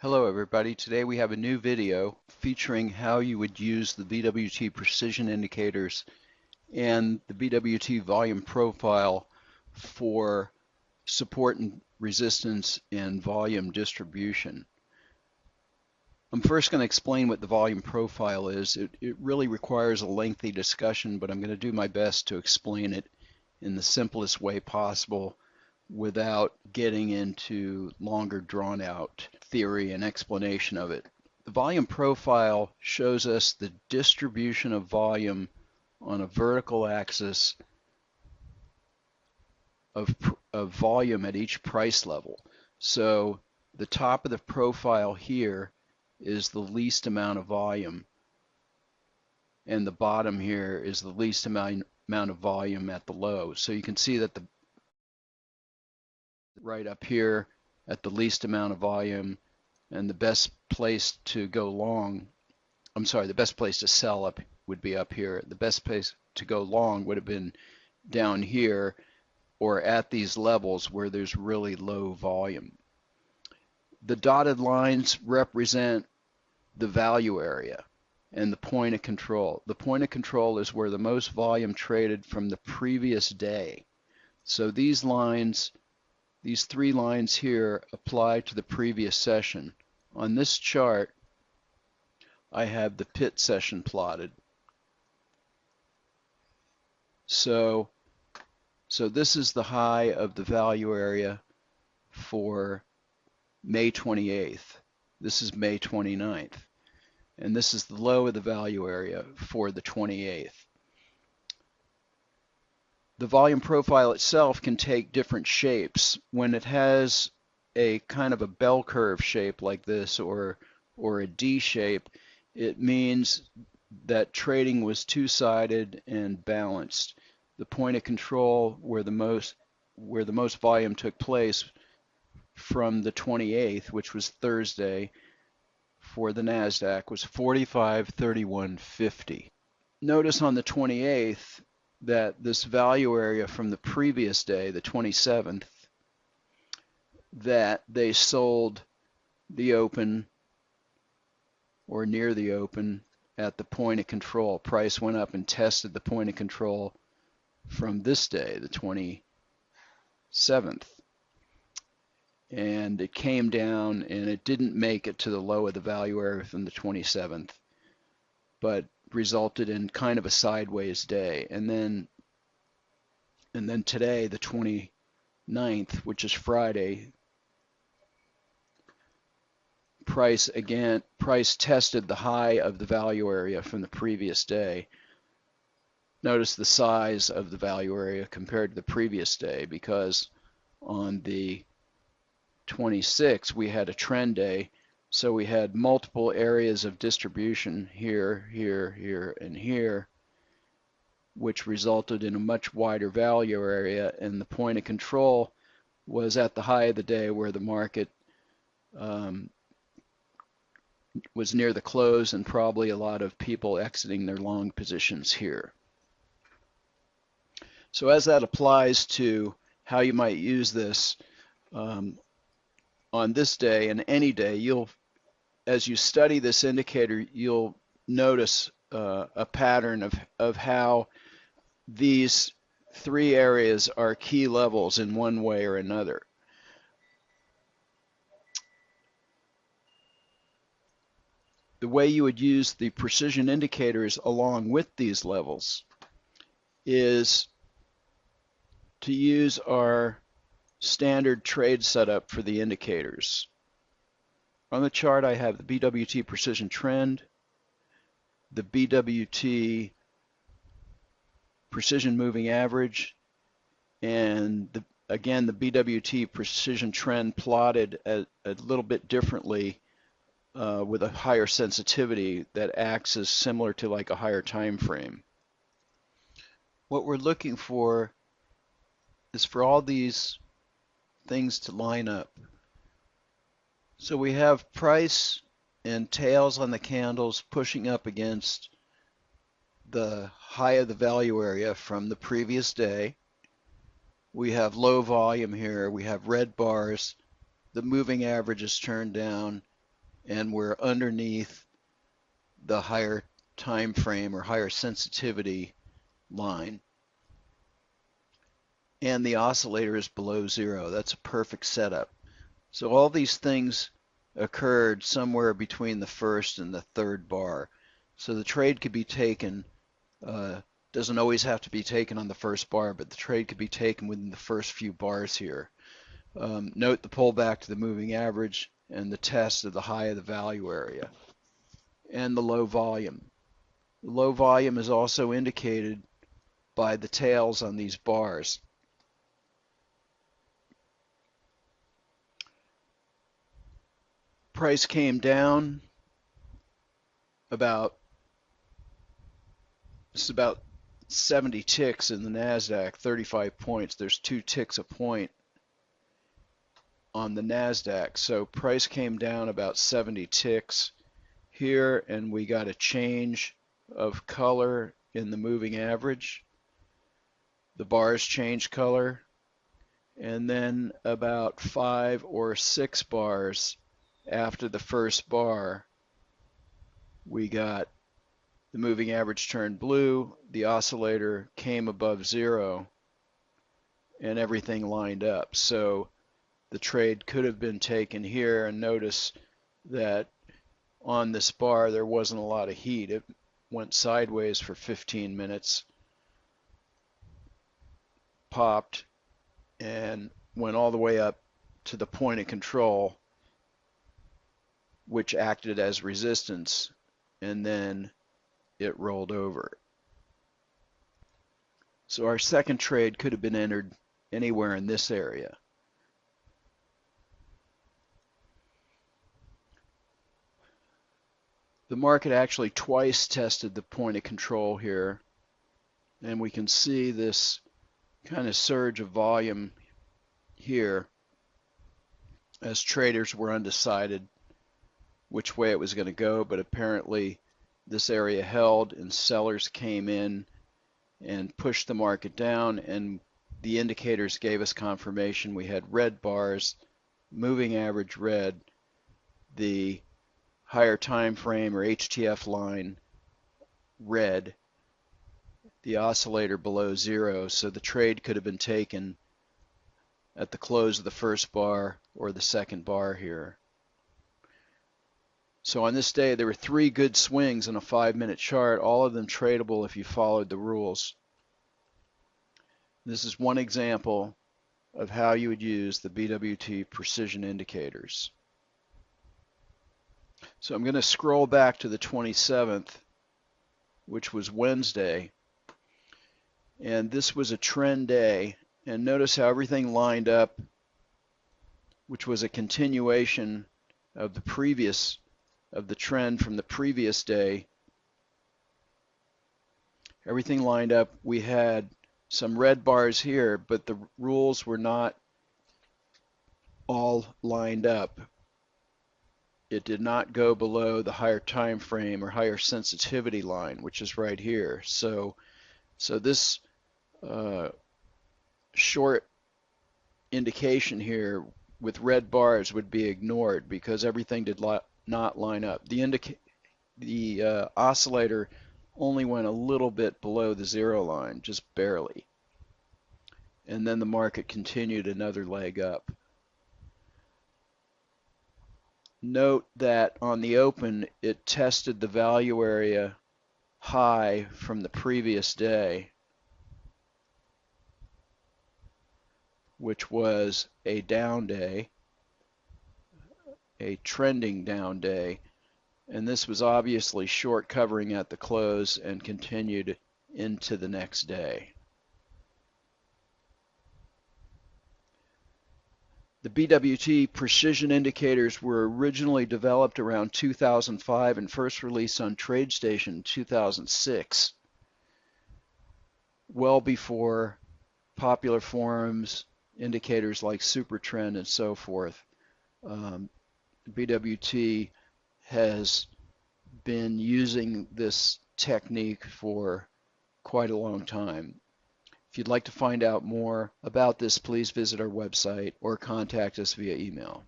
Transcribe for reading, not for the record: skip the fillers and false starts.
Hello everybody. Today we have a new video featuring how you would use the BWT precision indicators and the BWT volume profile for support and resistance and volume distribution. I'm first going to explain what the volume profile is. It really requires a lengthy discussion, but I'm going to do my best to explain it in the simplest way possible without getting into longer drawn out theory and explanation of it. The volume profile shows us the distribution of volume on a vertical axis of volume at each price level. So the top of the profile here is the least amount of volume, and the bottom here is the least amount of volume at the low. So you can see that the right up here at the least amount of volume, and the best place to go long, the best place to sell up would be up here. The best place to go long would have been down here or at these levels where there's really low volume. The dotted lines represent the value area and the point of control. The point of control is where the most volume traded from the previous day. So these lines, these three lines here, apply to the previous session. On this chart, I have the pit session plotted. So this is the high of the value area for May 28th. This is May 29th. And this is the low of the value area for the 28th. The volume profile itself can take different shapes. When it has a kind of a bell curve shape like this, or a D shape, it means that trading was two-sided and balanced. The point of control where the most volume took place from the 28th, which was Thursday for the NASDAQ, was 45.3150. Notice on the 28th that this value area from the previous day, the 27th, that they sold the open or near the open at the point of control. Price went up and tested the point of control from this day, the 27th. And it came down and it didn't make it to the low of the value area from the 27th, but resulted in kind of a sideways day. And then today, the 29th, which is Friday, price tested the high of the value area from the previous day. Notice the size of the value area compared to the previous day, because on the 26th we had a trend day, so we had multiple areas of distribution here, here, here, and here, which resulted in a much wider value area, and the point of control was at the high of the day where the market was near the close, and probably a lot of people exiting their long positions here. So as that applies to how you might use this on this day and any day, as you study this indicator, you'll notice a pattern of how these three areas are key levels in one way or another. The way you would use the precision indicators along with these levels is to use our standard trade setup for the indicators. On the chart, I have the BWT precision trend, the BWT precision moving average, and again the BWT precision trend plotted a little bit differently with a higher sensitivity that acts as similar to like a higher time frame. What we're looking for is for all these things to line up. So we have price and tails on the candles pushing up against the high of the value area from the previous day. We have low volume here. We have red bars. The moving average is turned down, and we're underneath the higher time frame or higher sensitivity line. And the oscillator is below zero. That's a perfect setup. So all these things occurred somewhere between the first and the third bar. So the trade could be taken, doesn't always have to be taken on the first bar, but the trade could be taken within the first few bars here. Note the pullback to the moving average and the test of the high of the value area and the low volume. The low volume is also indicated by the tails on these bars. Price came down about 70 ticks in the NASDAQ, 35 points. There's 2 ticks a point on the NASDAQ. So price came down about 70 ticks here, and we got a change of color in the moving average. The bars changed color, and then about 5 or 6 bars after the first bar, we got the moving average turned blue, the oscillator came above zero, and everything lined up. So the trade could have been taken here, and notice that on this bar there wasn't a lot of heat. It went sideways for 15 minutes, popped, and went all the way up to the point of control, which acted as resistance, and then it rolled over. So our second trade could have been entered anywhere in this area. The market actually twice tested the point of control here, and we can see this kind of surge of volume here as traders were undecided which way it was going to go, but apparently this area held and sellers came in and pushed the market down, and the indicators gave us confirmation. We had red bars, moving average red, the higher time frame or HTF line red, the oscillator below zero, so the trade could have been taken at the close of the first bar or the second bar here. So on this day there were 3 good swings in a 5-minute chart, all of them tradable if you followed the rules. This is one example of how you would use the BWT precision indicators. So I'm going to scroll back to the 27th, which was Wednesday, and this was a trend day, and notice how everything lined up, which was a continuation of the trend from the previous day. Everything lined up. We had some red bars here, but the rules were not all lined up. It did not go below the higher time frame or higher sensitivity line, which is right here. So this short indication here with red bars would be ignored because everything did not line up. The oscillator only went a little bit below the zero line, just barely. And then the market continued another leg up. Note that on the open, it tested the value area high from the previous day, which was a down day, a trending down day, and this was obviously short covering at the close and continued into the next day. The BWT precision indicators were originally developed around 2005 and first released on TradeStation in 2006, well before popular forums, indicators like SuperTrend and so forth. BWT has been using this technique for quite a long time. If you'd like to find out more about this, please visit our website or contact us via email.